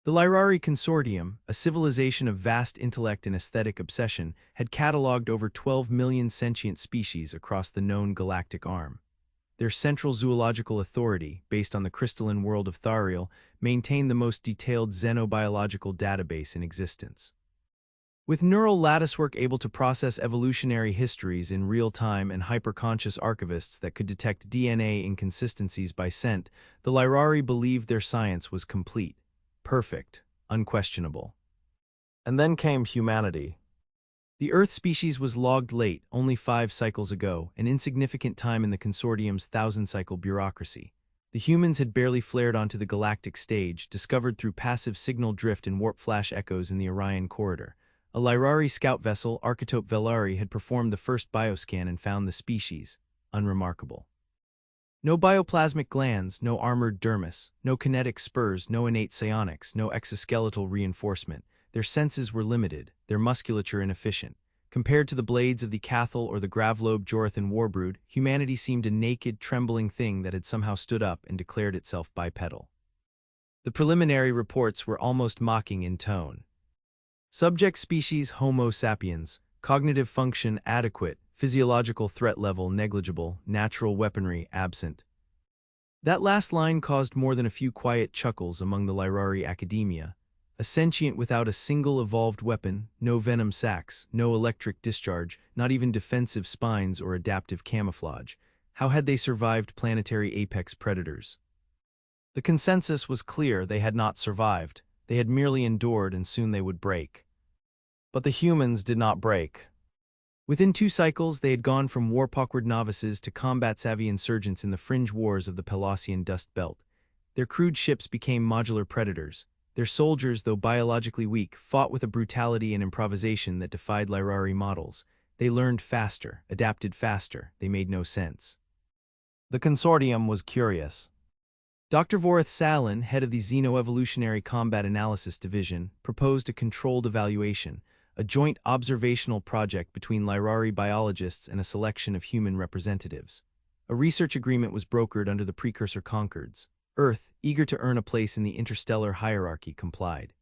The Lyrari Consortium, a civilization of vast intellect and aesthetic obsession, had catalogued over 12 million sentient species across the known galactic arm. Their central zoological authority, based on the crystalline world of Thariel, maintained the most detailed xenobiological database in existence. With neural latticework able to process evolutionary histories in real time and hyperconscious archivists that could detect DNA inconsistencies by scent, the Lyrari believed their science was complete, perfect, unquestionable. And then came humanity. The Earth species was logged late, only 5 cycles ago, an insignificant time in the consortium's thousand-cycle bureaucracy. The humans had barely flared onto the galactic stage, discovered through passive signal drift and warp flash echoes in the Orion corridor. A Lyrari scout vessel, Architope Velari, had performed the first bioscan and found the species unremarkable. No bioplasmic glands, no armored dermis, no kinetic spurs, no innate psionics, no exoskeletal reinforcement. Their senses were limited, their musculature inefficient. Compared to the blades of the Cathal or the Gravlobe Jorathan warbrood, humanity seemed a naked, trembling thing that had somehow stood up and declared itself bipedal. The preliminary reports were almost mocking in tone. Subject species Homo sapiens, cognitive function adequate, physiological threat level negligible, natural weaponry absent. That last line caused more than a few quiet chuckles among the Lyrari academia. A sentient without a single evolved weapon, no venom sacs, no electric discharge, not even defensive spines or adaptive camouflage. How had they survived planetary apex predators? The consensus was clear: they had not survived. They had merely endured, and soon they would break. But the humans did not break. Within 2 cycles, they had gone from warp-awkward novices to combat-savvy insurgents in the fringe wars of the Pelossian Dust Belt. Their crude ships became modular predators. Their soldiers, though biologically weak, fought with a brutality and improvisation that defied Lyrari models. They learned faster, adapted faster, they made no sense. The consortium was curious. Dr. Vorith Salin, head of the Xenoevolutionary Combat Analysis Division, proposed a controlled evaluation, a joint observational project between Lyrari biologists and a selection of human representatives. A research agreement was brokered under the precursor Concords. Earth, eager to earn a place in the interstellar hierarchy, complied.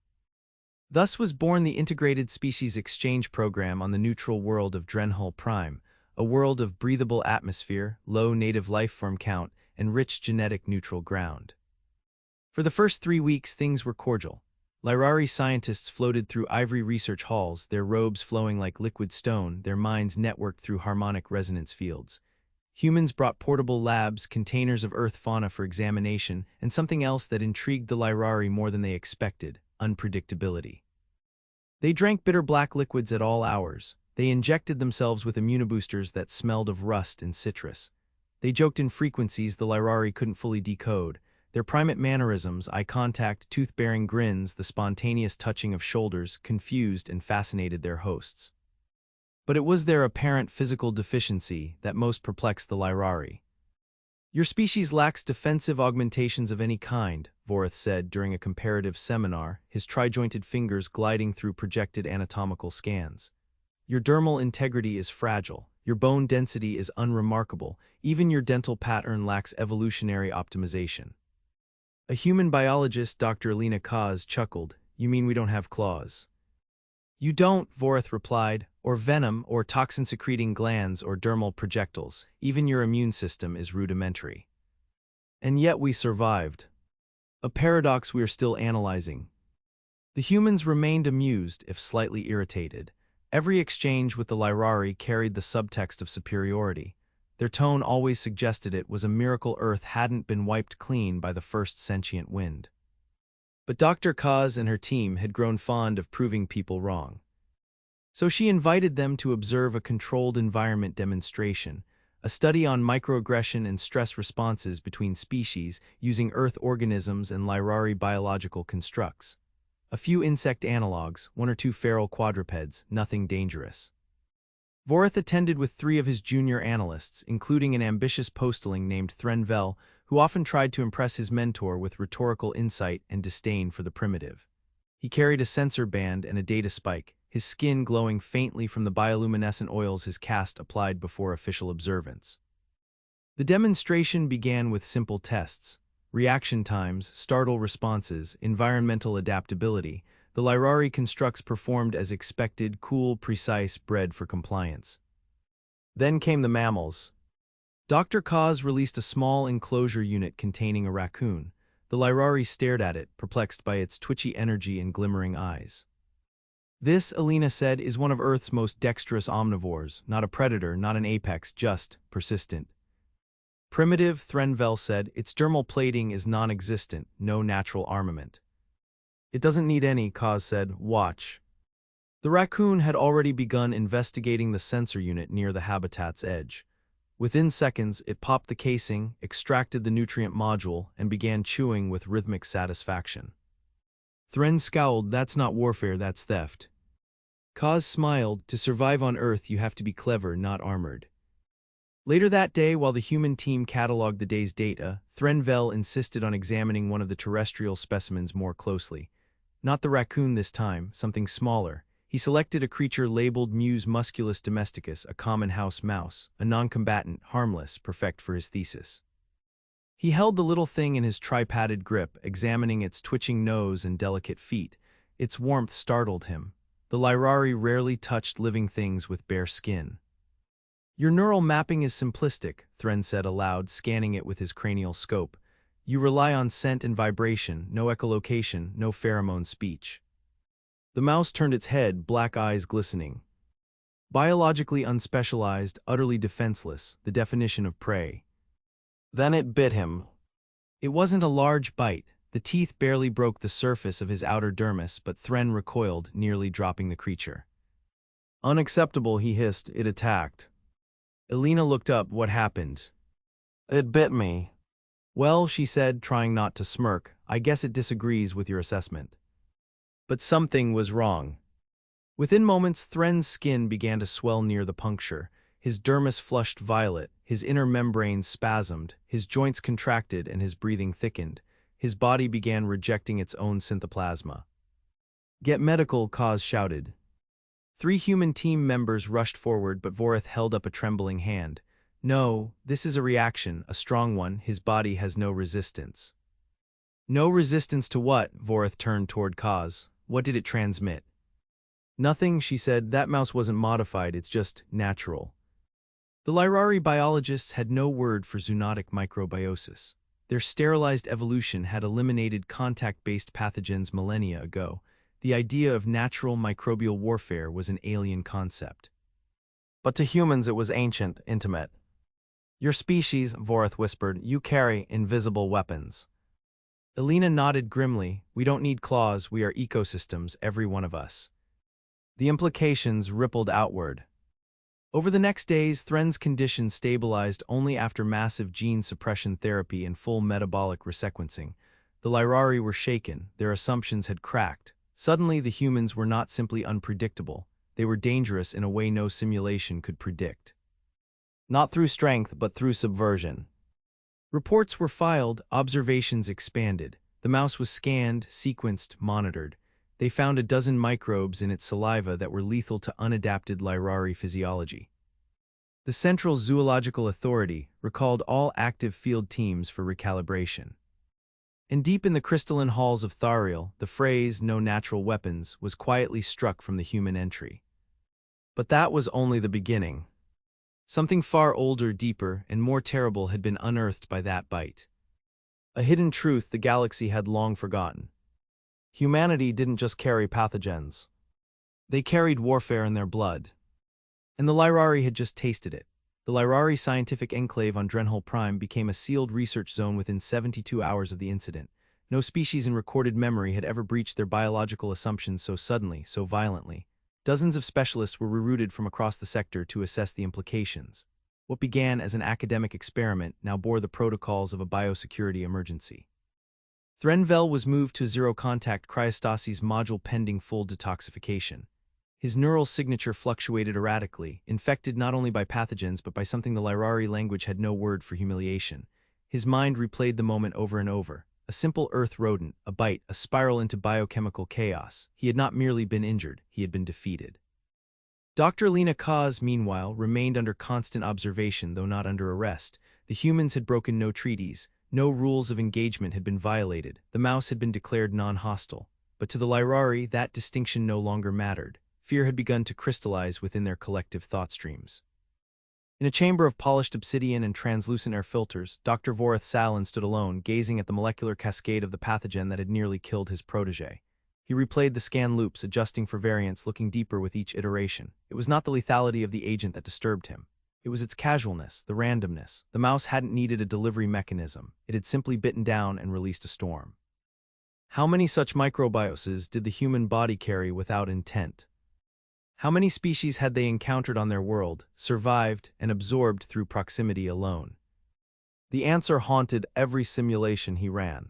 Thus was born the Integrated Species Exchange Program on the neutral world of Drenhull Prime, a world of breathable atmosphere, low native life form count, and rich genetic neutral ground. For the first 3 weeks, things were cordial. Lyrari scientists floated through ivory research halls, their robes flowing like liquid stone, their minds networked through harmonic resonance fields. Humans brought portable labs, containers of Earth fauna for examination, and something else that intrigued the Lyrari more than they expected: unpredictability. They drank bitter black liquids at all hours. They injected themselves with immunoboosters that smelled of rust and citrus. They joked in frequencies the Lyrari couldn't fully decode. Their primate mannerisms, eye contact, tooth-bearing grins, the spontaneous touching of shoulders, confused and fascinated their hosts. But it was their apparent physical deficiency that most perplexed the Lyrari. "Your species lacks defensive augmentations of any kind," Vorith said during a comparative seminar, his tri-jointed fingers gliding through projected anatomical scans. "Your dermal integrity is fragile. Your bone density is unremarkable. Even your dental pattern lacks evolutionary optimization." A human biologist, Dr. Alina Kaz, chuckled. "You mean we don't have claws?" "You don't," Vorith replied, "or venom, or toxin-secreting glands, or dermal projectiles. Even your immune system is rudimentary. And yet we survived. A paradox we are still analyzing." The humans remained amused, if slightly irritated. Every exchange with the Lyrari carried the subtext of superiority. Their tone always suggested it was a miracle Earth hadn't been wiped clean by the first sentient wind. But Dr. Kaz and her team had grown fond of proving people wrong. So she invited them to observe a controlled environment demonstration, a study on microaggression and stress responses between species using Earth organisms and Lyrari biological constructs. A few insect analogues, 1 or 2 feral quadrupeds, nothing dangerous. Vorith attended with 3 of his junior analysts, including an ambitious posteling named Threnvel, who often tried to impress his mentor with rhetorical insight and disdain for the primitive. He carried a sensor band and a data spike, his skin glowing faintly from the bioluminescent oils his caste applied before official observance. The demonstration began with simple tests. reaction times, startle responses, environmental adaptability, the Lyrari constructs performed as expected, cool, precise, bred for compliance. Then came the mammals. Dr. Kaz released a small enclosure unit containing a raccoon. The Lyrari stared at it, perplexed by its twitchy energy and glimmering eyes. This, Alina said, is one of Earth's most dexterous omnivores, not a predator, not an apex, just persistent. Primitive, Threnvel said, its dermal plating is non-existent, no natural armament. It doesn't need any, Kaz said, watch. The raccoon had already begun investigating the sensor unit near the habitat's edge. Within seconds, it popped the casing, extracted the nutrient module, and began chewing with rhythmic satisfaction. Thren scowled, that's not warfare, that's theft. Kaz smiled, to survive on Earth you have to be clever, not armored. Later that day, while the human team cataloged the day's data, Threnvel insisted on examining one of the terrestrial specimens more closely. Not the raccoon this time, something smaller. He selected a creature labeled Mus musculus domesticus, a common house mouse, a non-combatant, harmless, perfect for his thesis. He held the little thing in his tri-padded grip, examining its twitching nose and delicate feet. Its warmth startled him. The Lyrari rarely touched living things with bare skin. Your neural mapping is simplistic, Thren said aloud, scanning it with his cranial scope. You rely on scent and vibration, no echolocation, no pheromone speech. The mouse turned its head, black eyes glistening. Biologically unspecialized, utterly defenseless, the definition of prey. Then it bit him. It wasn't a large bite. The teeth barely broke the surface of his outer dermis, but Thren recoiled, nearly dropping the creature. Unacceptable, he hissed. It attacked. Alina looked up. What happened? It bit me. Well, she said, trying not to smirk, I guess it disagrees with your assessment. But something was wrong. Within moments, Thren's skin began to swell near the puncture. His dermis flushed violet, his inner membranes spasmed, his joints contracted, and his breathing thickened. His body began rejecting its own synthoplasma. Get medical, Kaz shouted. 3 human team members rushed forward, but Vorith held up a trembling hand. No, this is a reaction, a strong one. His body has no resistance. No resistance to what? Vorith turned toward Kaz. What did it transmit? Nothing, she said. That mouse wasn't modified, it's just natural. The Lyrari biologists had no word for zoonotic microbiosis. Their sterilized evolution had eliminated contact-based pathogens millennia ago. The idea of natural microbial warfare was an alien concept. But to humans it was ancient, intimate. Your species, Vorith whispered, you carry invisible weapons. Alina nodded grimly. We don't need claws, we are ecosystems, every one of us. The implications rippled outward. Over the next days, Thren's condition stabilized only after massive gene suppression therapy and full metabolic resequencing. The Lyrari were shaken, their assumptions had cracked. Suddenly, the humans were not simply unpredictable, they were dangerous in a way no simulation could predict. Not through strength, but through subversion. Reports were filed, observations expanded. The mouse was scanned, sequenced, monitored. They found a dozen microbes in its saliva that were lethal to unadapted Lyrari physiology. The Central Zoological Authority recalled all active field teams for recalibration. And deep in the crystalline halls of Thariel, the phrase, no natural weapons, was quietly struck from the human entry. But that was only the beginning. Something far older, deeper, and more terrible had been unearthed by that bite. A hidden truth the galaxy had long forgotten. Humanity didn't just carry pathogens. They carried warfare in their blood. And the Lyrari had just tasted it. The Lyrari scientific enclave on Drenhol Prime became a sealed research zone within 72 hours of the incident. No species in recorded memory had ever breached their biological assumptions so suddenly, so violently. Dozens of specialists were rerouted from across the sector to assess the implications. What began as an academic experiment now bore the protocols of a biosecurity emergency. Threnvel was moved to zero-contact cryostasis module pending full detoxification. His neural signature fluctuated erratically, infected not only by pathogens but by something the Lyrari language had no word for: humiliation. His mind replayed the moment over and over. A simple earth rodent, a bite, a spiral into biochemical chaos. He had not merely been injured, he had been defeated. Dr. Lena Kaz, meanwhile, remained under constant observation, though not under arrest. The humans had broken no treaties, No rules of engagement had been violated. The mouse had been declared non-hostile. But to the Lyrari, that distinction no longer mattered. Fear had begun to crystallize within their collective thought streams. In a chamber of polished obsidian and translucent air filters, Dr. Vorith Salin stood alone, gazing at the molecular cascade of the pathogen that had nearly killed his protege. He replayed the scan loops, adjusting for variance, looking deeper with each iteration. It was not the lethality of the agent that disturbed him. It was its casualness, the randomness. The mouse hadn't needed a delivery mechanism. It had simply bitten down and released a storm. How many such microbioses did the human body carry without intent? How many species had they encountered on their world, survived, and absorbed through proximity alone? The answer haunted every simulation he ran.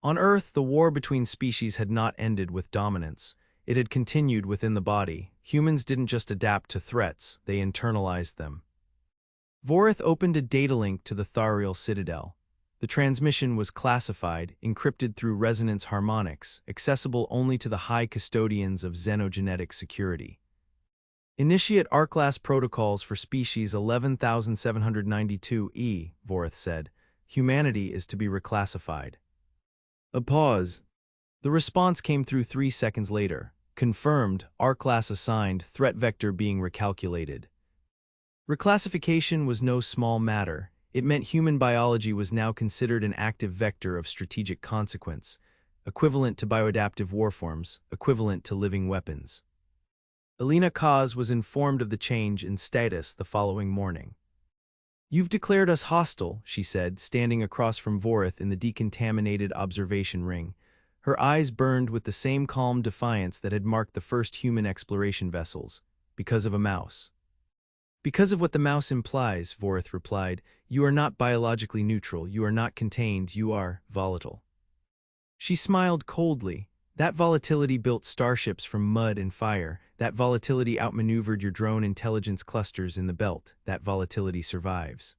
On Earth, the war between species had not ended with dominance. It had continued within the body. Humans didn't just adapt to threats, they internalized them. Vorith opened a data link to the Thariel Citadel. The transmission was classified, encrypted through resonance harmonics, accessible only to the high custodians of xenogenetic security. Initiate ARC-class protocols for species 11792E, Vorith said. Humanity is to be reclassified. A pause. The response came through 3 seconds later. Confirmed, ARC-class assigned, threat vector being recalculated. Reclassification was no small matter. It meant human biology was now considered an active vector of strategic consequence, equivalent to bioadaptive warforms, equivalent to living weapons. Elena Kaz was informed of the change in status the following morning. "You've declared us hostile," she said, standing across from Vorith in the decontaminated observation ring. Her eyes burned with the same calm defiance that had marked the first human exploration vessels, because of a mouse. "Because of what the mouse implies," Vorith replied. "You are not biologically neutral, you are not contained, you are volatile." She smiled coldly. That volatility built starships from mud and fire. That volatility outmaneuvered your drone intelligence clusters in the belt. That volatility survives.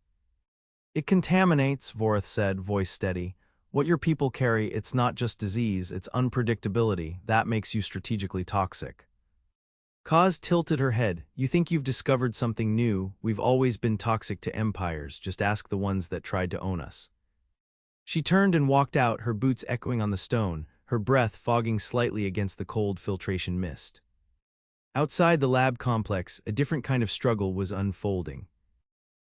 "It contaminates," Vorith said, voice steady. "What your people carry, it's not just disease, it's unpredictability. That makes you strategically toxic." Kaz tilted her head. "You think you've discovered something new? We've always been toxic to empires, just ask the ones that tried to own us." She turned and walked out, her boots echoing on the stone, her breath fogging slightly against the cold filtration mist. Outside the lab complex, a different kind of struggle was unfolding.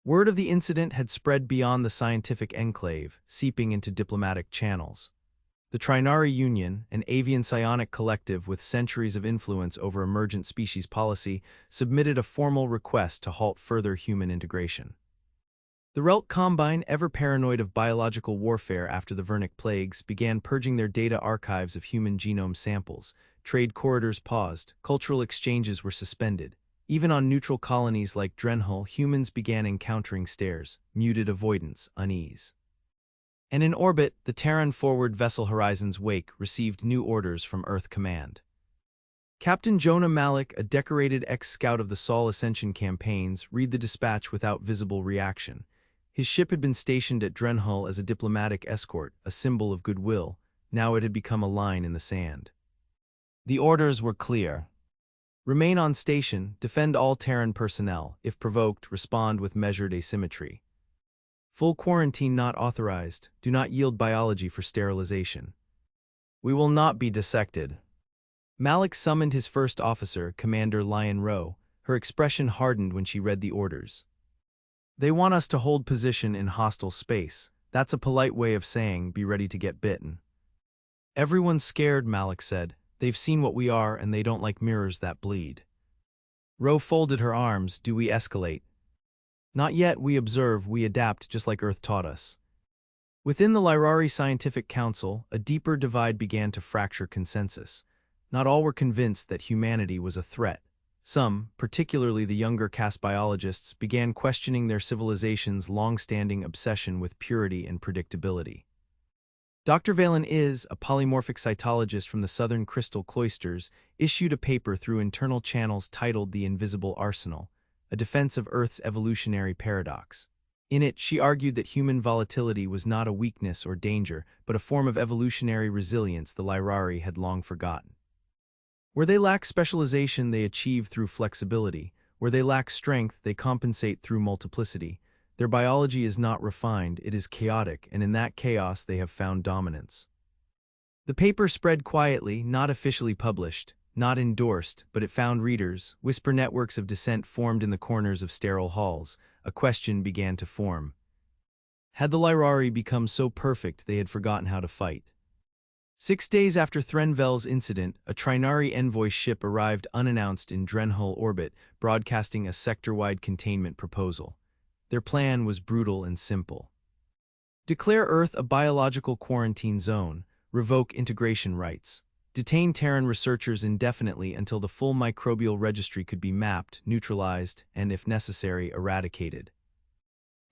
Word of the incident had spread beyond the scientific enclave, seeping into diplomatic channels. The Trinari Union, an avian psionic collective with centuries of influence over emergent species policy, submitted a formal request to halt further human integration. The Relt Combine, ever paranoid of biological warfare after the Vernic plagues, began purging their data archives of human genome samples. Trade corridors paused, cultural exchanges were suspended. Even on neutral colonies like Drenhull, humans began encountering stares, muted avoidance, unease. And in orbit, the Terran Forward Vessel Horizon's Wake received new orders from Earth Command. Captain Jonah Malik, a decorated ex-scout of the Sol Ascension campaigns, read the dispatch without visible reaction. His ship had been stationed at Drenhull as a diplomatic escort, a symbol of goodwill. Now it had become a line in the sand. The orders were clear. Remain on station, defend all Terran personnel. If provoked, respond with measured asymmetry. Full quarantine not authorized. Do not yield biology for sterilization. We will not be dissected. Malik summoned his first officer, Commander Lion Rowe. Her expression hardened when she read the orders. They want us to hold position in hostile space. That's a polite way of saying, be ready to get bitten. Everyone's scared, Malik said. They've seen what we are and they don't like mirrors that bleed. Rowe folded her arms. Do we escalate? Not yet. We observe, we adapt, just like Earth taught us. Within the Lyrari Scientific Council, a deeper divide began to fracture consensus. Not all were convinced that humanity was a threat. Some, particularly the younger caste biologists, began questioning their civilization's long-standing obsession with purity and predictability. Dr. Valen Is, a polymorphic cytologist from the Southern Crystal Cloisters, issued a paper through internal channels titled The Invisible Arsenal, a defense of Earth's evolutionary paradox. In it, she argued that human volatility was not a weakness or danger, but a form of evolutionary resilience the Lyrari had long forgotten. Where they lack specialization, they achieve through flexibility. Where they lack strength, they compensate through multiplicity. Their biology is not refined, it is chaotic, and in that chaos they have found dominance. The paper spread quietly, not officially published, not endorsed, but it found readers. Whisper networks of dissent formed in the corners of sterile halls. A question began to form. Had the Lyrari become so perfect they had forgotten how to fight? 6 days after Threnvel's incident, a Trinari envoy ship arrived unannounced in Drenhull orbit, broadcasting a sector-wide containment proposal. Their plan was brutal and simple. Declare Earth a biological quarantine zone, revoke integration rights, detain Terran researchers indefinitely until the full microbial registry could be mapped, neutralized, and, if necessary, eradicated.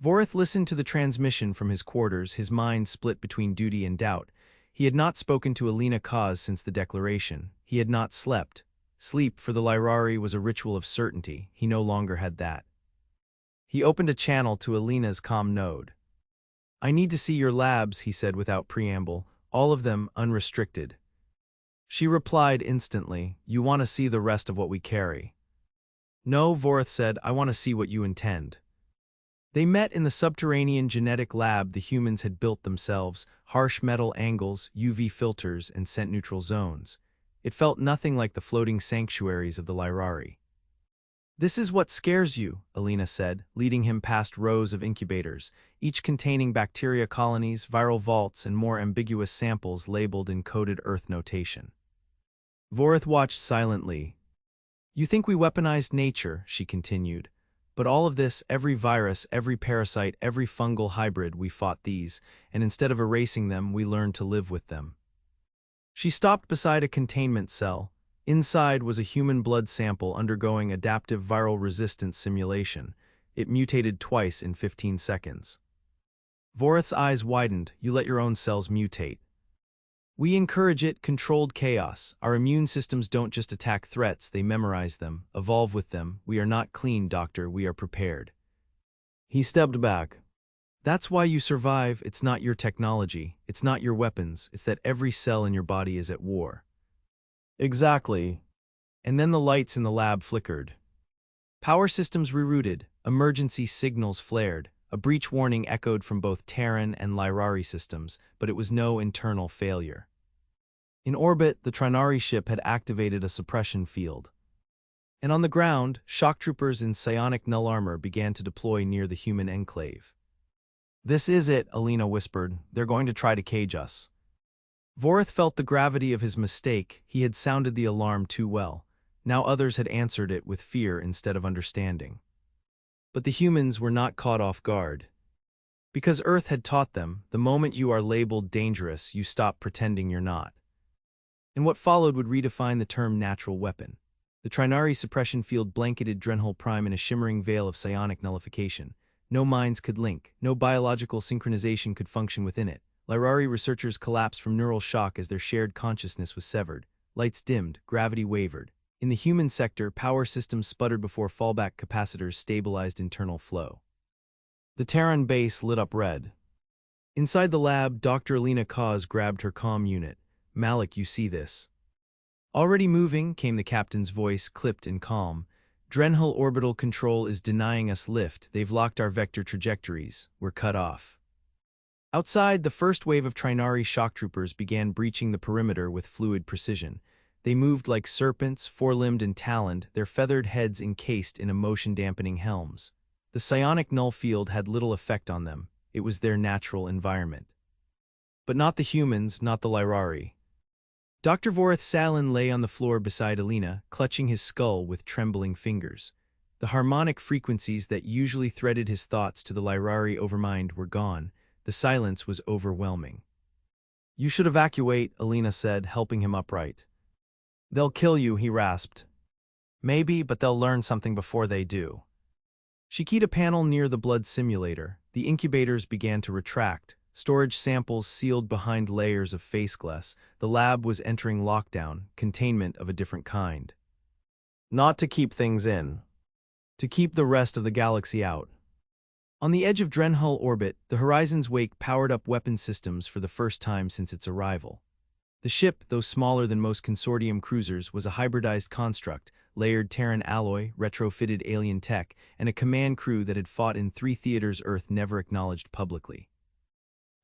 Vorith listened to the transmission from his quarters, his mind split between duty and doubt. He had not spoken to Alina Kaz since the declaration. He had not slept. Sleep for the Lyrari was a ritual of certainty. He no longer had that. He opened a channel to Alina's calm node. "I need to see your labs," he said without preamble, "all of them unrestricted." She replied instantly, "You want to see the rest of what we carry?" "No," Vorith said, "I want to see what you intend." They met in the subterranean genetic lab the humans had built themselves, harsh metal angles, UV filters, and scent-neutral zones. It felt nothing like the floating sanctuaries of the Lyrari. "This is what scares you," Alina said, leading him past rows of incubators, each containing bacteria colonies, viral vaults, and more ambiguous samples labeled in coded Earth notation. Vorith watched silently. "You think we weaponized nature," she continued. "But all of this, every virus, every parasite, every fungal hybrid, we fought these, and instead of erasing them, we learned to live with them." She stopped beside a containment cell. Inside was a human blood sample undergoing adaptive viral resistance simulation. It mutated twice in 15 seconds. Vorith's eyes widened. "You let your own cells mutate." "We encourage it, controlled chaos. Our immune systems don't just attack threats, they memorize them, evolve with them. We are not clean, Doctor, we are prepared." He stepped back. "That's why you survive. It's not your technology, it's not your weapons, it's that every cell in your body is at war." "Exactly." And then the lights in the lab flickered. Power systems rerouted, emergency signals flared, a breach warning echoed from both Terran and Lyrari systems, but it was no internal failure. In orbit, the Trinari ship had activated a suppression field. And on the ground, shock troopers in psionic null armor began to deploy near the human enclave. "This is it," Alina whispered. "They're going to try to cage us." Vorith felt the gravity of his mistake. He had sounded the alarm too well. Now others had answered it with fear instead of understanding. But the humans were not caught off guard. Because Earth had taught them, the moment you are labeled dangerous, you stop pretending you're not. And what followed would redefine the term natural weapon. The Trinari suppression field blanketed Drenhull Prime in a shimmering veil of psionic nullification. No minds could link, no biological synchronization could function within it. Lyrari researchers collapsed from neural shock as their shared consciousness was severed. Lights dimmed, gravity wavered. In the human sector, power systems sputtered before fallback capacitors stabilized internal flow. The Terran base lit up red. Inside the lab, Dr. Alina Kaz grabbed her comm unit. "Malik, you see this?" "Already moving," came the captain's voice, clipped and calm. "Drenhull orbital control is denying us lift. They've locked our vector trajectories. We're cut off." Outside, the first wave of Trinari shock troopers began breaching the perimeter with fluid precision. They moved like serpents, four-limbed and taloned, their feathered heads encased in emotion-dampening helms. The psionic null field had little effect on them. It was their natural environment. But not the humans, not the Lyrari. Dr. Vorith Salin lay on the floor beside Alina, clutching his skull with trembling fingers. The harmonic frequencies that usually threaded his thoughts to the Lyrari overmind were gone. The silence was overwhelming. "You should evacuate," Alina said, helping him upright. "They'll kill you," he rasped. "Maybe, but they'll learn something before they do." She keyed a panel near the blood simulator. The incubators began to retract, storage samples sealed behind layers of face glass. The lab was entering lockdown, containment of a different kind. Not to keep things in. To keep the rest of the galaxy out. On the edge of Drenhull orbit, the Horizon's Wake powered up weapon systems for the first time since its arrival. The ship, though smaller than most consortium cruisers, was a hybridized construct, layered Terran alloy, retrofitted alien tech, and a command crew that had fought in 3 theaters Earth never acknowledged publicly.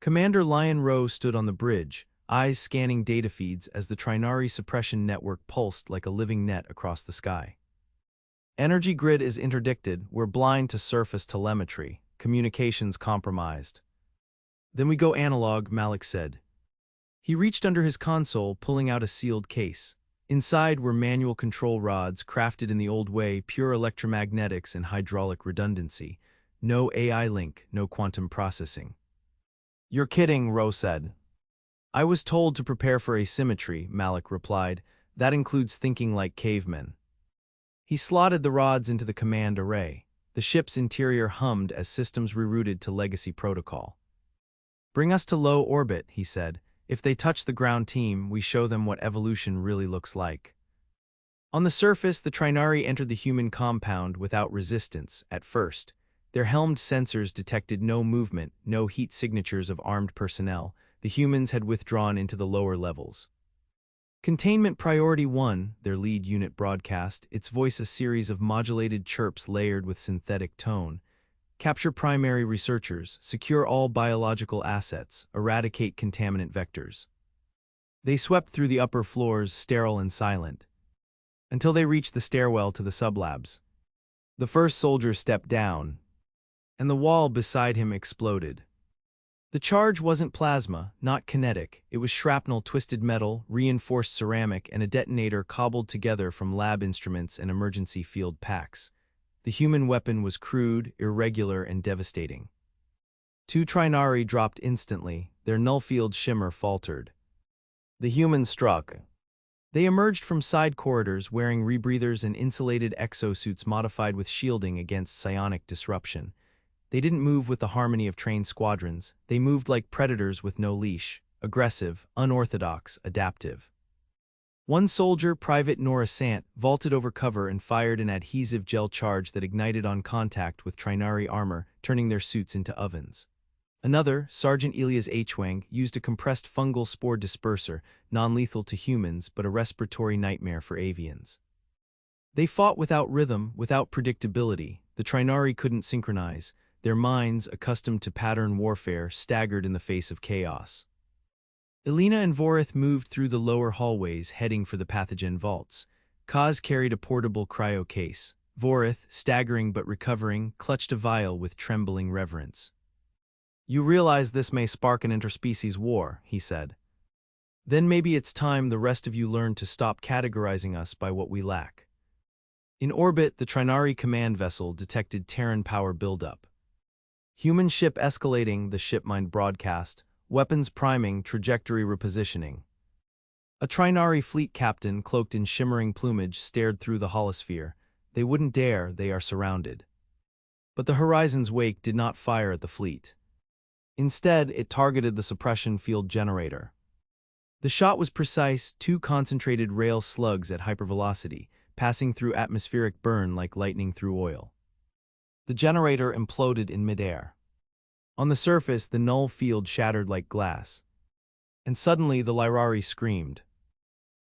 Commander Lion Rowe stood on the bridge, eyes scanning data feeds as the Trinari suppression network pulsed like a living net across the sky. Energy grid is interdicted, we're blind to surface telemetry, communications compromised. Then we go analog, Malik said. He reached under his console, pulling out a sealed case. Inside were manual control rods crafted in the old way, pure electromagnetics and hydraulic redundancy. No AI link, no quantum processing. You're kidding, Rowe said. I was told to prepare for asymmetry, Malik replied. That includes thinking like cavemen. He slotted the rods into the command array. The ship's interior hummed as systems rerouted to legacy protocol. Bring us to low orbit, he said. If they touch the ground team, we show them what evolution really looks like. On the surface, the Trinari entered the human compound without resistance at first. Their helmed sensors detected no movement, no heat signatures of armed personnel. The humans had withdrawn into the lower levels. Containment Priority 1, their lead unit broadcast, its voice a series of modulated chirps layered with synthetic tone. Capture primary researchers, secure all biological assets, eradicate contaminant vectors. They swept through the upper floors, sterile and silent, until they reached the stairwell to the sublabs. The first soldier stepped down, and the wall beside him exploded. The charge wasn't plasma, not kinetic. It was shrapnel, twisted metal, reinforced ceramic, and a detonator cobbled together from lab instruments and emergency field packs. The human weapon was crude, irregular, and devastating. 2 Trinari dropped instantly, their null-field shimmer faltered. The humans struck. They emerged from side corridors wearing rebreathers and insulated exosuits modified with shielding against psionic disruption. They didn't move with the harmony of trained squadrons. They moved like predators with no leash, aggressive, unorthodox, adaptive. One soldier, Private Nora Sant, vaulted over cover and fired an adhesive gel charge that ignited on contact with Trinari armor, turning their suits into ovens. Another, Sergeant Elias Hwang, used a compressed fungal spore disperser, non-lethal to humans but a respiratory nightmare for avians. They fought without rhythm, without predictability. The Trinari couldn't synchronize. Their minds, accustomed to pattern warfare, staggered in the face of chaos. Elena and Vorith moved through the lower hallways, heading for the pathogen vaults. Kaz carried a portable cryo case. Vorith, staggering but recovering, clutched a vial with trembling reverence. You realize this may spark an interspecies war, he said. Then maybe it's time the rest of you learn to stop categorizing us by what we lack. In orbit, the Trinari command vessel detected Terran power buildup. Human ship escalating, the shipmind broadcast, weapons priming, trajectory repositioning. A Trinari fleet captain, cloaked in shimmering plumage, stared through the holosphere. They wouldn't dare, they are surrounded. But the horizon's wake did not fire at the fleet. Instead, it targeted the suppression field generator. The shot was precise, 2 concentrated rail slugs at hypervelocity, passing through atmospheric burn like lightning through oil. The generator imploded in midair. On the surface, the null field shattered like glass. And suddenly, the Lyrari screamed.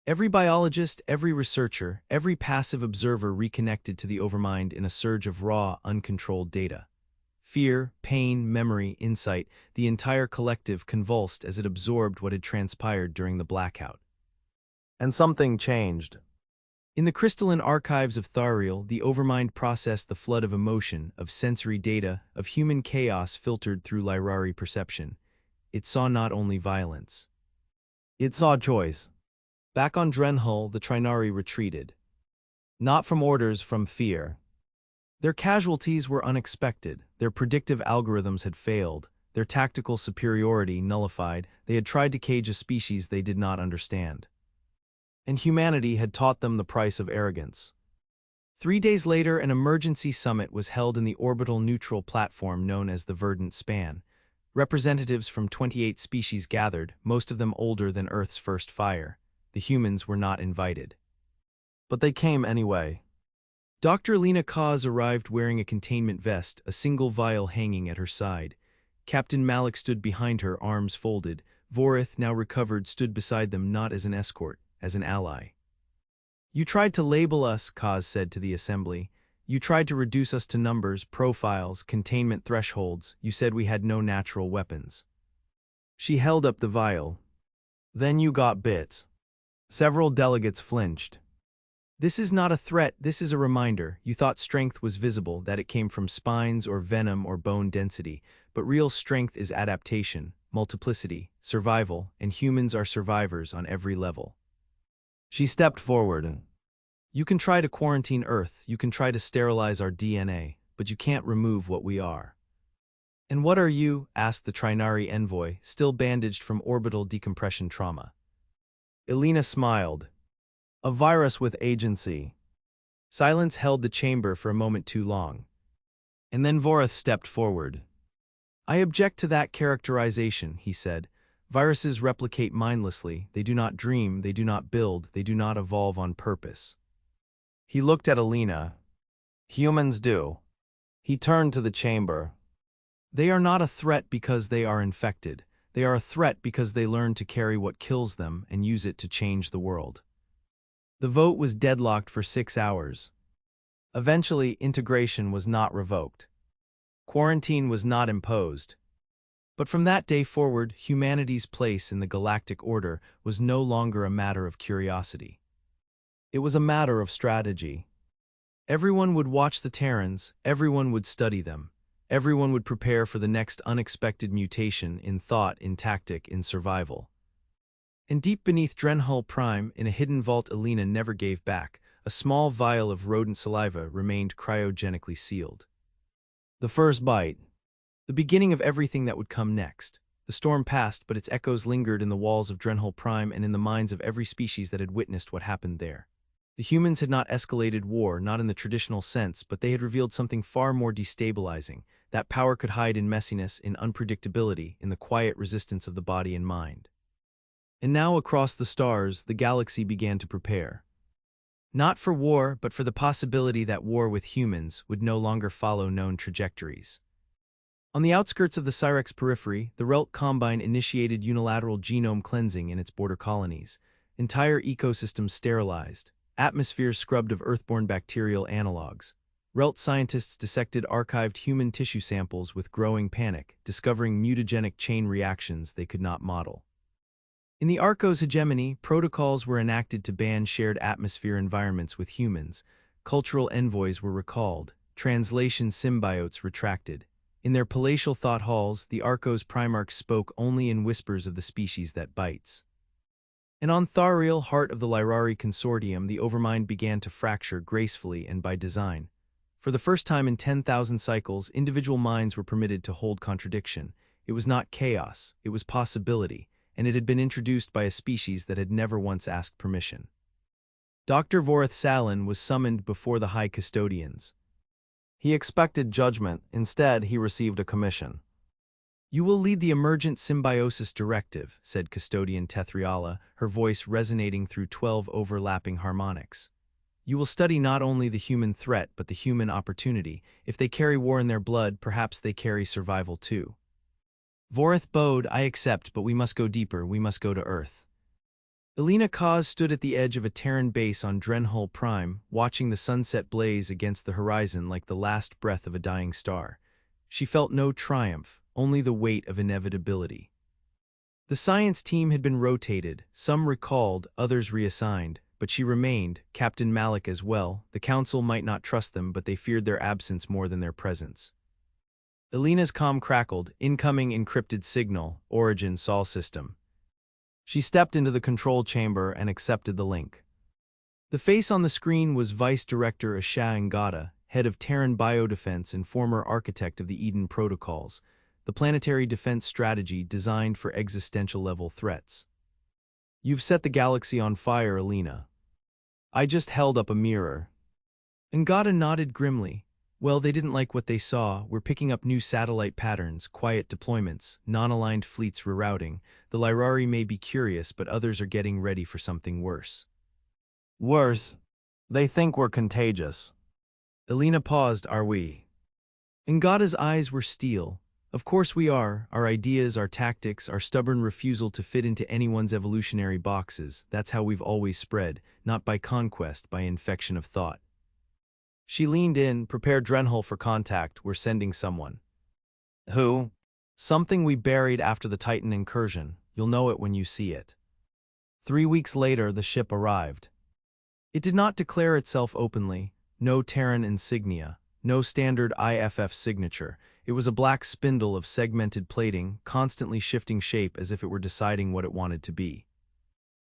Every biologist, every researcher, every passive observer reconnected to the overmind in a surge of raw, uncontrolled data. Fear, pain, memory, insight, the entire collective convulsed as it absorbed what had transpired during the blackout. And something changed. In the crystalline archives of Thariel, the overmind processed the flood of emotion, of sensory data, of human chaos filtered through Lyrari perception. It saw not only violence. It saw choice. Back on Drenhull, the Trinari retreated. Not from orders, from fear. Their casualties were unexpected. Their predictive algorithms had failed. Their tactical superiority nullified. They had tried to cage a species they did not understand. And humanity had taught them the price of arrogance. 3 days later, an emergency summit was held in the orbital neutral platform known as the Verdant Span. Representatives from 28 species gathered, most of them older than Earth's first fire. The humans were not invited. But they came anyway. Dr. Lena Kaz arrived wearing a containment vest, a single vial hanging at her side. Captain Malik stood behind her, arms folded. Vorith, now recovered, stood beside them not as an escort, as an ally. You tried to label us, Kaz said to the assembly. You tried to reduce us to numbers, profiles, containment thresholds. You said we had no natural weapons. She held up the vial. Then you got bit. Several delegates flinched. This is not a threat, this is a reminder. You thought strength was visible, that it came from spines or venom or bone density, but real strength is adaptation, multiplicity, survival, and humans are survivors on every level. She stepped forward. You can try to quarantine Earth, you can try to sterilize our DNA, but you can't remove what we are. And what are you? Asked the Trinari envoy, still bandaged from orbital decompression trauma. Elena smiled. A virus with agency. Silence held the chamber for a moment too long. And then Vorath stepped forward. I object to that characterization, he said. Viruses replicate mindlessly, they do not dream, they do not build, they do not evolve on purpose. He looked at Elena. Humans do. He turned to the chamber. They are not a threat because they are infected. They are a threat because they learn to carry what kills them and use it to change the world. The vote was deadlocked for 6 hours. Eventually, integration was not revoked. Quarantine was not imposed. But from that day forward, humanity's place in the galactic order was no longer a matter of curiosity. It was a matter of strategy. Everyone would watch the Terrans, everyone would study them, everyone would prepare for the next unexpected mutation in thought, in tactic, in survival. And deep beneath Drenhull Prime, in a hidden vault Elena never gave back, a small vial of rodent saliva remained cryogenically sealed. The first bite. The beginning of everything that would come next. The storm passed, but its echoes lingered in the walls of Drenhull Prime and in the minds of every species that had witnessed what happened there. The humans had not escalated war, not in the traditional sense, but they had revealed something far more destabilizing. That power could hide in messiness, in unpredictability, in the quiet resistance of the body and mind. And now across the stars, the galaxy began to prepare. Not for war, but for the possibility that war with humans would no longer follow known trajectories. On the outskirts of the Cyrex periphery, the Relt Combine initiated unilateral genome cleansing in its border colonies. Entire ecosystems sterilized, atmospheres scrubbed of Earthborne bacterial analogs. Relt scientists dissected archived human tissue samples with growing panic, discovering mutagenic chain reactions they could not model. In the Arcos hegemony, protocols were enacted to ban shared atmosphere environments with humans. Cultural envoys were recalled, translation symbiotes retracted. In their palatial thought halls, the Arcos Primarchs spoke only in whispers of the species that bites. And on Thariel, heart of the Lyrari Consortium, the overmind began to fracture gracefully and by design. For the first time in 10,000 cycles, individual minds were permitted to hold contradiction. It was not chaos, it was possibility, and it had been introduced by a species that had never once asked permission. Dr. Vorath Salin was summoned before the High Custodians. He expected judgment, instead he received a commission. You will lead the Emergent Symbiosis Directive, said Custodian Tethriala, her voice resonating through 12 overlapping harmonics. You will study not only the human threat but the human opportunity. If they carry war in their blood, perhaps they carry survival too. Vorath bowed, I accept, but we must go deeper, we must go to Earth. Elena Kaz stood at the edge of a Terran base on Drenhull Prime, watching the sunset blaze against the horizon like the last breath of a dying star. She felt no triumph, only the weight of inevitability. The science team had been rotated, some recalled, others reassigned, but she remained, Captain Malik as well. The council might not trust them, but they feared their absence more than their presence. Elena's comm crackled, incoming encrypted signal, origin Sol system. She stepped into the control chamber and accepted the link. The face on the screen was Vice Director Asha Ngata, head of Terran Biodefense and former architect of the Eden Protocols, the planetary defense strategy designed for existential-level threats. You've set the galaxy on fire, Elena. I just held up a mirror. Ngata nodded grimly. Well, they didn't like what they saw. We're picking up new satellite patterns, quiet deployments, non-aligned fleets rerouting. The Lyrari may be curious, but others are getting ready for something worse. Worse? They think we're contagious. Elena paused, are we? Ngata's eyes were steel, Of course we are. Our ideas, our tactics, our stubborn refusal to fit into anyone's evolutionary boxes. That's how we've always spread, not by conquest, by infection of thought. She leaned in, prepared Drenhull for contact. We're sending someone. Who? Something we buried after the Titan incursion. You'll know it when you see it. 3 weeks later, the ship arrived. It did not declare itself openly, no Terran insignia, no standard IFF signature. It was a black spindle of segmented plating, constantly shifting shape as if it were deciding what it wanted to be.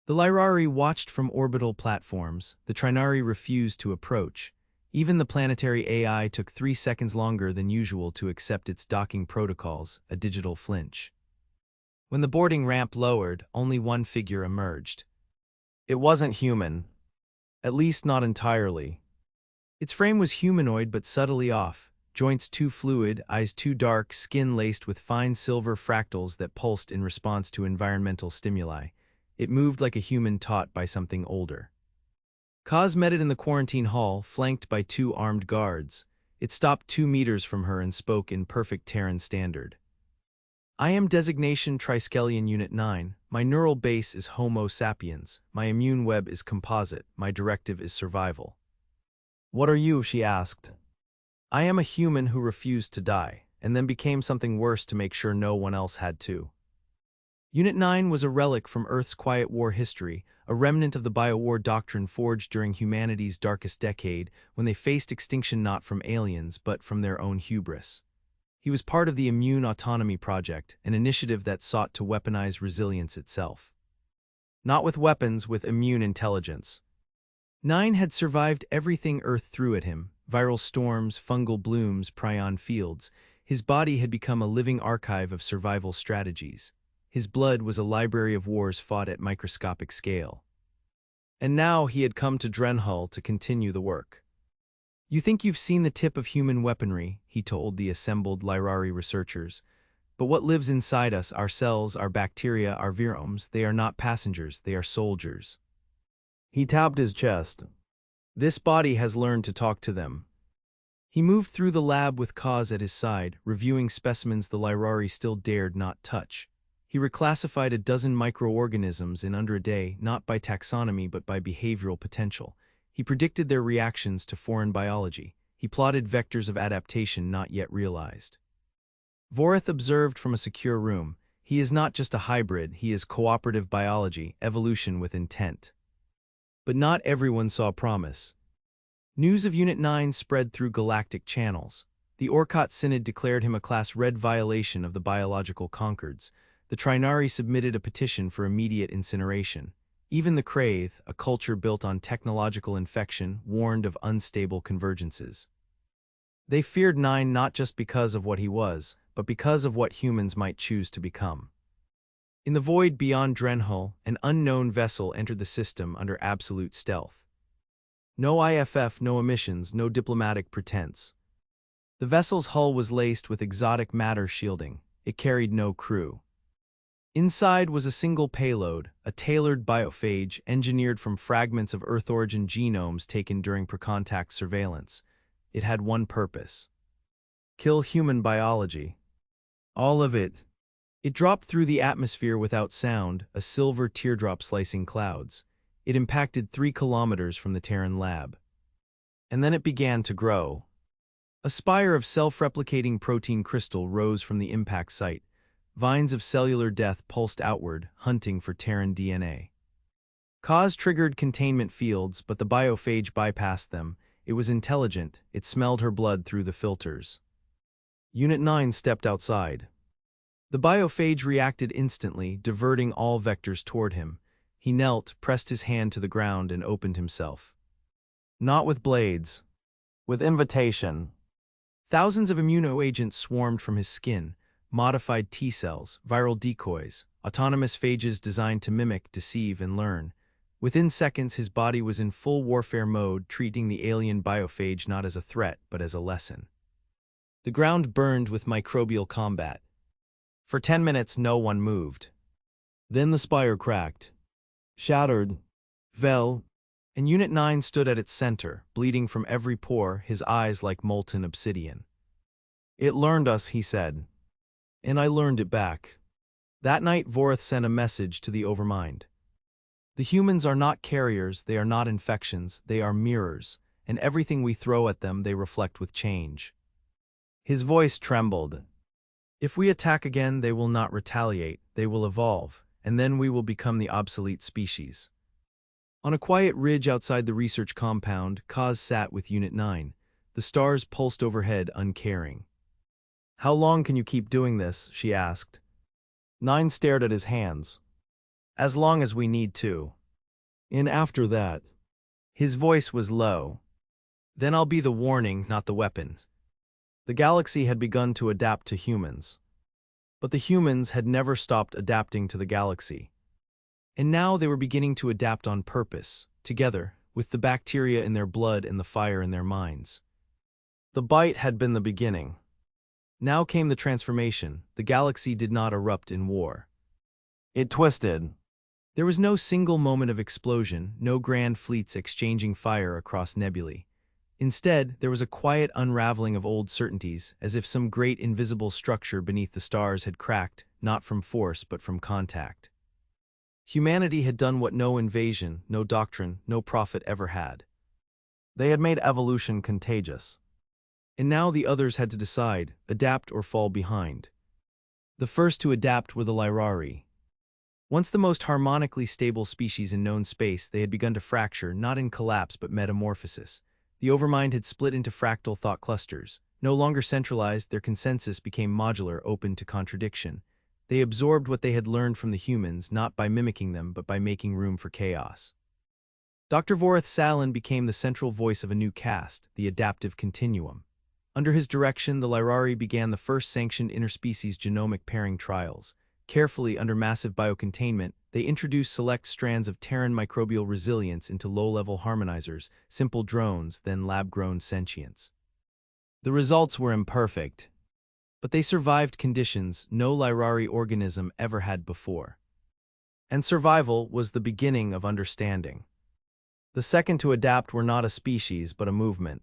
The Lyrari watched from orbital platforms. The Trinari refused to approach. Even the planetary AI took 3 seconds longer than usual to accept its docking protocols, a digital flinch. When the boarding ramp lowered, only one figure emerged. It wasn't human. At least not entirely. Its frame was humanoid but subtly off, joints too fluid, eyes too dark, skin laced with fine silver fractals that pulsed in response to environmental stimuli. It moved like a human taught by something older. Kaz met it in the quarantine hall, flanked by 2 armed guards. It stopped 2 meters from her and spoke in perfect Terran standard. I am designation Triskelion Unit 9. My neural base is Homo sapiens. My immune web is composite. My directive is survival. What are you? She asked. I am a human who refused to die, and then became something worse to make sure no one else had to. Unit 9 was a relic from Earth's quiet war history, a remnant of the biowar doctrine forged during humanity's darkest decade when they faced extinction not from aliens but from their own hubris. He was part of the Immune Autonomy Project, an initiative that sought to weaponize resilience itself. Not with weapons, with immune intelligence. 9 had survived everything Earth threw at him: viral storms, fungal blooms, prion fields. His body had become a living archive of survival strategies. His blood was a library of wars fought at microscopic scale. And now he had come to Drenhull to continue the work. You think you've seen the tip of human weaponry, he told the assembled Lyrari researchers. But what lives inside us, our cells, our bacteria, our viromes, they are not passengers, they are soldiers. He tapped his chest. This body has learned to talk to them. He moved through the lab with Kaz at his side, reviewing specimens the Lyrari still dared not touch. He reclassified a dozen microorganisms in under a day, not by taxonomy but by behavioral potential. He predicted their reactions to foreign biology. He plotted vectors of adaptation not yet realized. Vorith observed from a secure room. He is not just a hybrid, he is cooperative biology, evolution with intent. But not everyone saw promise. News of Unit 9 spread through galactic channels. The Orcot Synod declared him a Class Red violation of the biological concords. The Trinari submitted a petition for immediate incineration. Even the Crave, a culture built on technological infection, warned of unstable convergences. They feared 9 not just because of what he was, but because of what humans might choose to become. In the void beyond Drenhull, an unknown vessel entered the system under absolute stealth. No IFF, no emissions, no diplomatic pretense. The vessel's hull was laced with exotic matter shielding. It carried no crew. Inside was a single payload, a tailored biophage engineered from fragments of Earth-origin genomes taken during precontact surveillance. It had one purpose: kill human biology. All of it. It dropped through the atmosphere without sound, a silver teardrop slicing clouds. It impacted 3 kilometers from the Terran lab. And then it began to grow. A spire of self-replicating protein crystal rose from the impact site. Vines of cellular death pulsed outward, hunting for Terran DNA. Kaz triggered containment fields, but the biophage bypassed them. It was intelligent. It smelled her blood through the filters. Unit 9 stepped outside. The biophage reacted instantly, diverting all vectors toward him. He knelt, pressed his hand to the ground, and opened himself. Not with blades. With invitation. Thousands of immunoagents swarmed from his skin. Modified T-cells, viral decoys, autonomous phages designed to mimic, deceive, and learn. Within seconds, his body was in full warfare mode, treating the alien biophage not as a threat, but as a lesson. The ground burned with microbial combat. For 10 minutes, no one moved. Then the spire cracked. Shattered. Fell. And Unit 9 stood at its center, bleeding from every pore, his eyes like molten obsidian. It learned us, he said. And I learned it back. That night, Vorith sent a message to the Overmind. The humans are not carriers, they are not infections, they are mirrors, and everything we throw at them they reflect with change. His voice trembled. If we attack again, they will not retaliate, they will evolve, and then we will become the obsolete species. On a quiet ridge outside the research compound, Kaz sat with Unit 9. The stars pulsed overhead, uncaring. How long can you keep doing this? She asked. 9 stared at his hands. As long as we need to. And after that. His voice was low. Then I'll be the warning, not the weapon. The galaxy had begun to adapt to humans. But the humans had never stopped adapting to the galaxy. And now they were beginning to adapt on purpose, together, with the bacteria in their blood and the fire in their minds. The bite had been the beginning. Now came the transformation. The galaxy did not erupt in war. It twisted. There was no single moment of explosion, no grand fleets exchanging fire across nebulae. Instead, there was a quiet unraveling of old certainties, as if some great invisible structure beneath the stars had cracked, not from force but from contact. Humanity had done what no invasion, no doctrine, no prophet ever had. They had made evolution contagious. And now the others had to decide, adapt or fall behind. The first to adapt were the Lyrari. Once the most harmonically stable species in known space, they had begun to fracture, not in collapse but metamorphosis. The Overmind had split into fractal thought clusters. No longer centralized, their consensus became modular, open to contradiction. They absorbed what they had learned from the humans, not by mimicking them, but by making room for chaos. Dr. Vorith Salin became the central voice of a new caste, the adaptive continuum. Under his direction, the Lyrari began the first sanctioned interspecies genomic pairing trials. Carefully, under massive biocontainment, they introduced select strands of Terran microbial resilience into low-level harmonizers, simple drones, then lab-grown sentience. The results were imperfect, but they survived conditions no Lyrari organism ever had before. And survival was the beginning of understanding. The second to adapt were not a species, but a movement.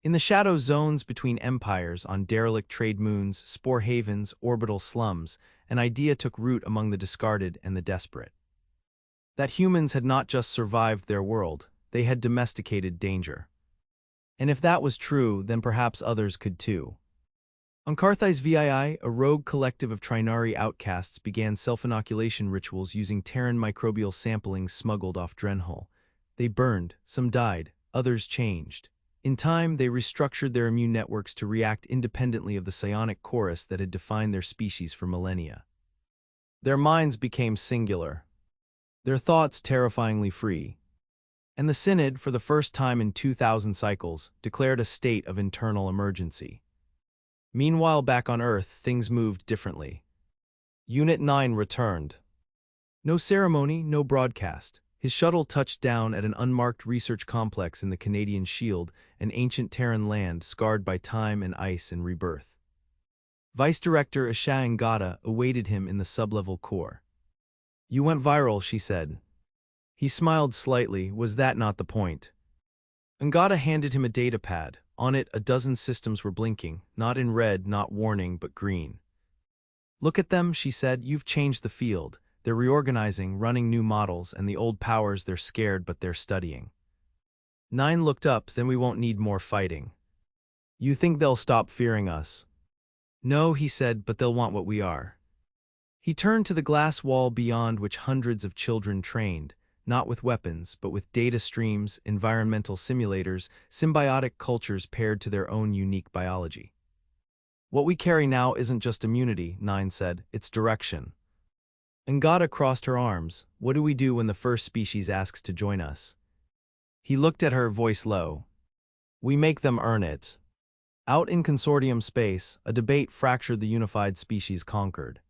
In the shadow zones between empires, on derelict trade moons, spore havens, orbital slums, an idea took root among the discarded and the desperate. That humans had not just survived their world, they had domesticated danger. And if that was true, then perhaps others could too. On Carthai's VII, a rogue collective of Trinari outcasts began self-inoculation rituals using Terran microbial samplings smuggled off Drenhull. They burned, some died, others changed. In time, they restructured their immune networks to react independently of the psionic chorus that had defined their species for millennia. Their minds became singular, their thoughts terrifyingly free. And the Synod, for the first time in 2,000 cycles, declared a state of internal emergency. Meanwhile, back on Earth, things moved differently. Unit 9 returned. No ceremony, no broadcast. His shuttle touched down at an unmarked research complex in the Canadian Shield, an ancient Terran land scarred by time and ice and rebirth. Vice Director Asha Ngata awaited him in the sublevel core. "You went viral," she said. He smiled slightly. Was that not the point? Ngata handed him a datapad. On it, a dozen systems were blinking, not in red, not warning, but green. "Look at them," she said. "You've changed the field. They're reorganizing, running new models, and the old powers, they're scared, but they're studying." 9 looked up. "Then we won't need more fighting." "You think they'll stop fearing us?" "No," he said, "but they'll want what we are." He turned to the glass wall beyond which hundreds of children trained, not with weapons, but with data streams, environmental simulators, symbiotic cultures paired to their own unique biology. "What we carry now isn't just immunity," 9 said, "it's direction." Ngata crossed her arms. "What do we do when the first species asks to join us?" He looked at her, voice low. "We make them earn it." Out in consortium space, a debate fractured the unified species conquered.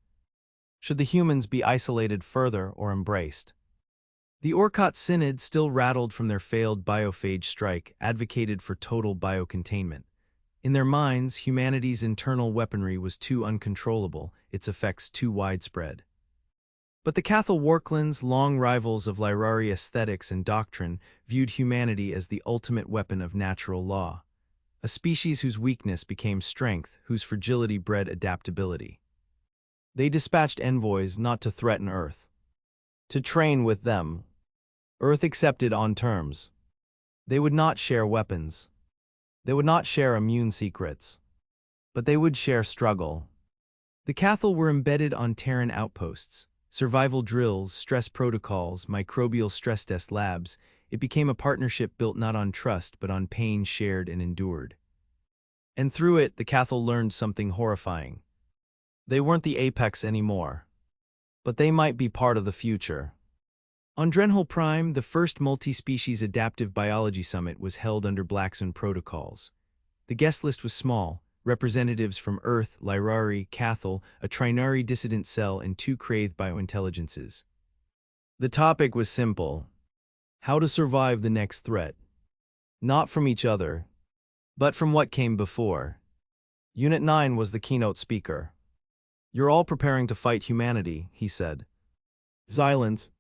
Should the humans be isolated further or embraced? The Orcot Synod, still rattled from their failed biophage strike, advocated for total biocontainment. In their minds, humanity's internal weaponry was too uncontrollable, its effects too widespread. But the Cathal Warclans, long rivals of Lyrari aesthetics and doctrine, viewed humanity as the ultimate weapon of natural law. A species whose weakness became strength, whose fragility bred adaptability. They dispatched envoys not to threaten Earth, to train with them. Earth accepted on terms. They would not share weapons. They would not share immune secrets. But they would share struggle. The Cathal were embedded on Terran outposts, survival drills, stress protocols, microbial stress test labs. It became a partnership built not on trust but on pain shared and endured. And through it, the Cathal learned something horrifying. They weren't the apex anymore. But they might be part of the future. On Drenhol Prime, the first multi-species adaptive biology summit was held under Blackzone protocols. The guest list was small: representatives from Earth, Lyrari, Cathal, a Trinari dissident cell, and 2 Kraith biointelligences. The topic was simple: how to survive the next threat. Not from each other, but from what came before. Unit 9 was the keynote speaker. "You're all preparing to fight humanity," he said. Silence.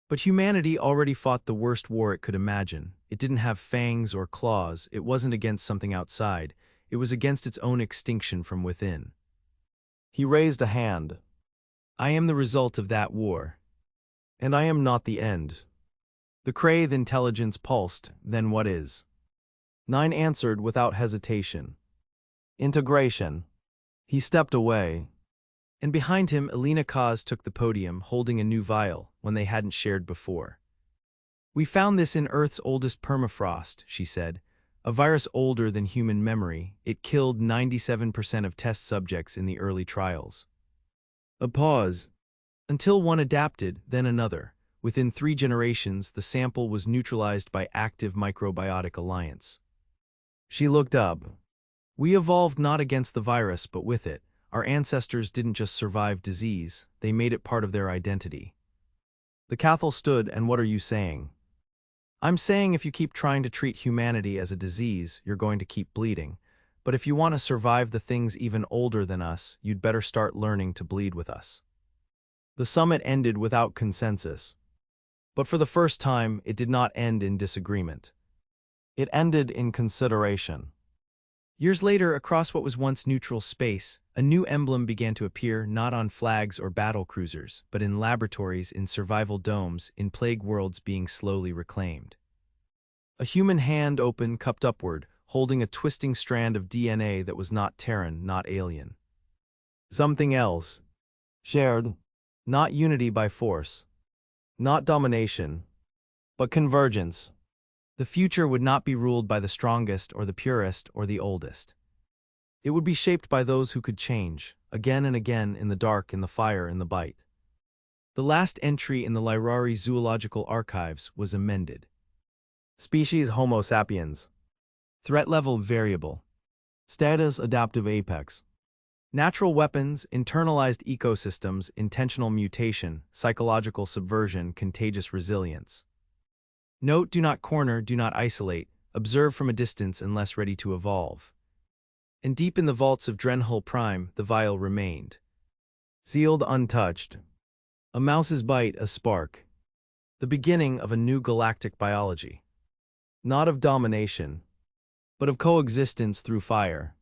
But humanity already fought the worst war it could imagine. It didn't have fangs or claws. It wasn't against something outside. It was against its own extinction from within. He raised a hand. "I am the result of that war. And I am not the end." The Kraith intelligence pulsed. "Then what is?" 9 answered without hesitation. "Integration." He stepped away. And behind him, Elena Kaz took the podium, holding a new vial, one they hadn't shared before. "We found this in Earth's oldest permafrost," she said. "A virus older than human memory. It killed 97% of test subjects in the early trials." A pause. "Until one adapted, then another. Within 3 generations, the sample was neutralized by active microbiotic alliance." She looked up. "We evolved not against the virus, but with it. Our ancestors didn't just survive disease, they made it part of their identity." The Cathal stood. "And what are you saying?" "I'm saying if you keep trying to treat humanity as a disease, you're going to keep bleeding. But if you want to survive the things even older than us, you'd better start learning to bleed with us." The summit ended without consensus. But for the first time, it did not end in disagreement. It ended in consideration. Years later, across what was once neutral space, a new emblem began to appear, not on flags or battle cruisers, but in laboratories, in survival domes, in plague worlds being slowly reclaimed. A human hand open, cupped upward, holding a twisting strand of DNA that was not Terran, not alien. Something else. Shared. Not unity by force. Not domination. But convergence. The future would not be ruled by the strongest or the purest or the oldest. It would be shaped by those who could change, again and again, in the dark, in the fire, in the bite. The last entry in the Lyrari Zoological Archives was amended. Species Homo sapiens. Threat level variable. Status adaptive apex. Natural weapons, internalized ecosystems, intentional mutation, psychological subversion, contagious resilience. Note: do not corner, do not isolate, observe from a distance unless ready to evolve. And deep in the vaults of Drenhol Prime, the vial remained. Sealed, untouched. A mouse's bite, a spark. The beginning of a new galactic biology. Not of domination, but of coexistence through fire.